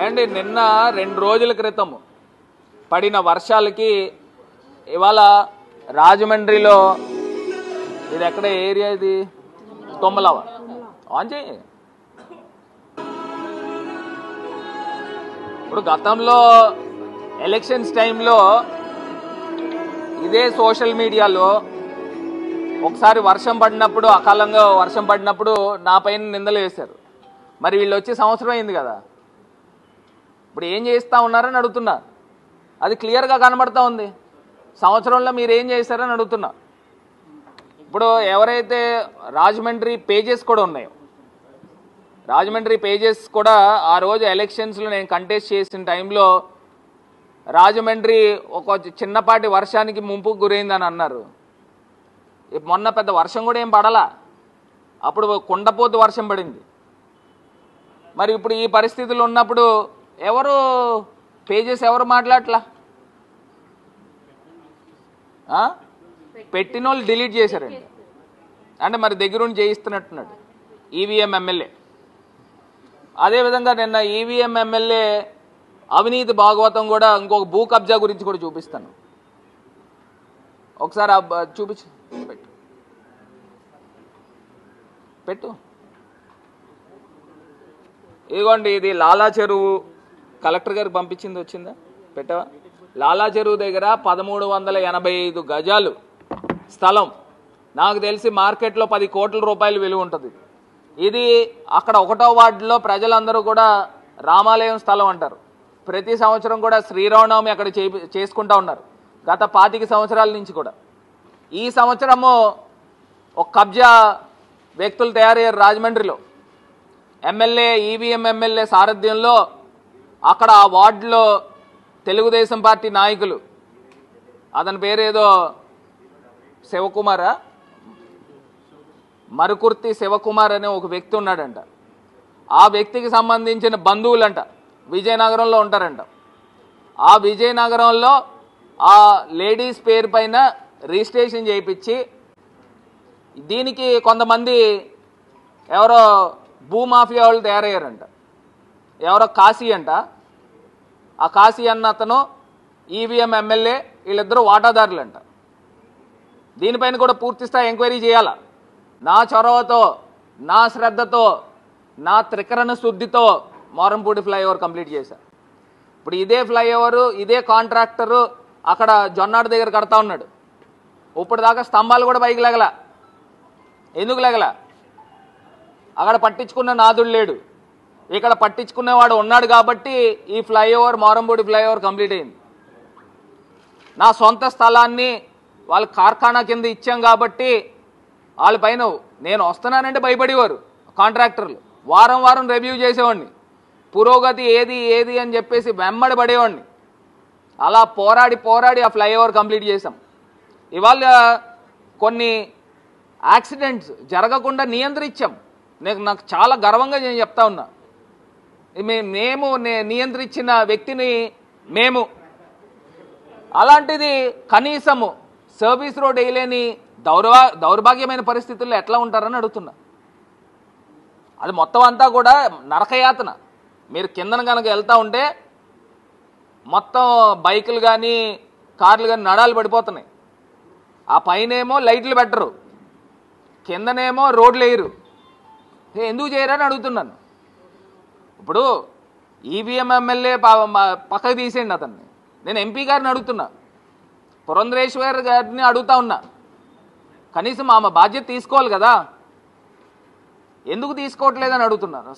And నిన్న 2 రోజుల క్రితం పడిన వర్షాలకి ఇవాళ రాజమండ్రిలో ఇది ఎక్కడ ఏరియా ఇది తొమ్మలవ ఆన్ చేయి. ఇప్పుడు గతంలో ఎలక్షన్స్ టైంలో ఇదే సోషల్ మీడియాలో ఒకసారి వర్షం పడినప్పుడు అకాలంగా వర్షం పడినప్పుడు నా పైన నిందలు వేశారు. మరి వీళ్ళు వచ్చి సంవత్సరం అయింది కదా, ఇప్పుడు ఏం చేస్తూ ఉన్నారని అడుగుతున్నా. అది క్లియర్గా కనబడతా ఉంది. సంవత్సరంలో మీరు ఏం చేశారని అడుగుతున్నా. ఇప్పుడు ఎవరైతే రాజమండ్రి పేజెస్ కూడా ఉన్నాయో, రాజమండ్రి పేజెస్ కూడా ఆ రోజు ఎలక్షన్స్లో నేను కంటెస్ట్ చేసిన టైంలో రాజమండ్రి ఒక చిన్నపాటి వర్షానికి ముంపుకు గురైందని అన్నారు. మొన్న పెద్ద వర్షం కూడా ఏం పడలా, అప్పుడు కుండపోతు వర్షం పడింది. మరి ఇప్పుడు ఈ పరిస్థితులు ఉన్నప్పుడు ఎవరు పేజెస్ ఎవరు మాట్లాడట్లా? పెట్టిన వాళ్ళు డిలీట్ చేశారండి. అంటే మరి దగ్గరుండి చేయిస్తున్నట్టున్నాడు ఈవీఎం ఎమ్మెల్యే. అదేవిధంగా నిన్న ఈవీఎం ఎమ్మెల్యే అవినీతి భాగవతం కూడా ఇంకొక భూ కబ్జా గురించి కూడా చూపిస్తాను. ఒకసారి చూపించు, పెట్టు. ఇదిగోండి, ఇది లాలా చెరువు కలెక్టర్ గారికి పంపించింది, వచ్చిందా? పెట్టవా? లాలా చెరువు దగ్గర 1385 గజాలు స్థలం. నాకు తెలిసి మార్కెట్లో 10 కోట్ల రూపాయలు విలువ ఉంటుంది. ఇది అక్కడ 1వ వార్డులో ప్రజలందరూ కూడా రామాలయం స్థలం అంటారు. ప్రతి సంవత్సరం కూడా శ్రీరామనవమి అక్కడ చేసుకుంటూ ఉన్నారు గత 25 సంవత్సరాల నుంచి కూడా. ఈ సంవత్సరము ఒక కబ్జా వ్యక్తులు తయారయ్యారు రాజమండ్రిలో. ఎమ్మెల్యే ఈవీఎం ఎమ్మెల్యే సారథ్యంలో అక్కడ ఆ వార్డులో తెలుగుదేశం పార్టీ నాయకులు, అతని పేరేదో శివకుమారా, మరుకుర్తి శివకుమార్ అనే ఒక వ్యక్తి ఉన్నాడంట. ఆ వ్యక్తికి సంబంధించిన బంధువులంట విజయనగరంలో ఉంటారంట. ఆ విజయనగరంలో ఆ లేడీస్ పేరు పైన రిజిస్ట్రేషన్ చేయించి దీనికి కొంతమంది ఎవరో భూమాఫియా వాళ్ళు తయారయ్యారంట. ఎవరో కాశీ అంట. ఆ కాశీ అన్న అతను ఈవీఎం ఎమ్మెల్యే, వీళ్ళిద్దరూ వాటాదారులంట. దీనిపైన కూడా పూర్తిస్థాయి ఎంక్వైరీ చేయాల. నా చొరవతో, నా శ్రద్ధతో, నా త్రికరణ శుద్ధితో మోరంపూడి ఫ్లైఓవర్ కంప్లీట్ చేశారు. ఇప్పుడు ఇదే ఫ్లైఓవరు ఇదే కాంట్రాక్టరు అక్కడ జొన్నాడు దగ్గర కడతా ఉన్నాడు. ఇప్పుడు దాకా స్తంభాలు కూడా పైకి లెగల. ఎందుకు లెగల? అక్కడ పట్టించుకున్న నాదుడు లేడు, ఇక్కడ పట్టించుకునేవాడు ఉన్నాడు కాబట్టి ఈ ఫ్లైఓవర్ మోరంపూడి ఫ్లైఓవర్ కంప్లీట్ అయింది. నా సొంత స్థలాన్ని వాళ్ళ కార్ఖానా కింద ఇచ్చాం కాబట్టి వాళ్ళ పైన నేను వస్తున్నానంటే భయపడేవారు కాంట్రాక్టర్లు. వారం వారం రివ్యూ చేసేవాడిని, పురోగతి ఏది ఏది అని చెప్పేసి వెంబడి పడేవాడిని. అలా పోరాడి పోరాడి ఆ ఫ్లైఓవర్ కంప్లీట్ చేశాం. ఇవాళ కొన్ని యాక్సిడెంట్స్ జరగకుండా నియంత్రించాం. నాకు చాలా గర్వంగా నేను చెప్తా ఉన్నా. మేము నియంత్రించిన వ్యక్తిని మేము. అలాంటిది కనీసము సర్వీస్ రోడ్ వేయలేని దౌర్భాగ్యమైన పరిస్థితుల్లో ఎట్లా ఉంటారని అడుగుతున్నా. అది మొత్తం అంతా కూడా నరకయాతన. మీరు కిందన కనుక వెళ్తూ ఉంటే మొత్తం బైకులు కానీ కార్లు కానీ నడాలు పడిపోతున్నాయి. ఆ పైనేమో లైట్లు పెట్టరు, కిందనేమో రోడ్లు వేయరు. ఎందుకు చేయరని అడుగుతున్నాను. ఇప్పుడు ఈవీఎం ఎమ్మెల్యే పక్కకు తీసేయండి అతన్ని. నేను ఎంపీ గారిని అడుగుతున్నా, పురంధరేశ్వర్ గారిని అడుగుతా ఉన్నా. కనీసం ఆమె బాధ్యత తీసుకోవాలి కదా, ఎందుకు తీసుకోవట్లేదని అడుగుతున్నారు.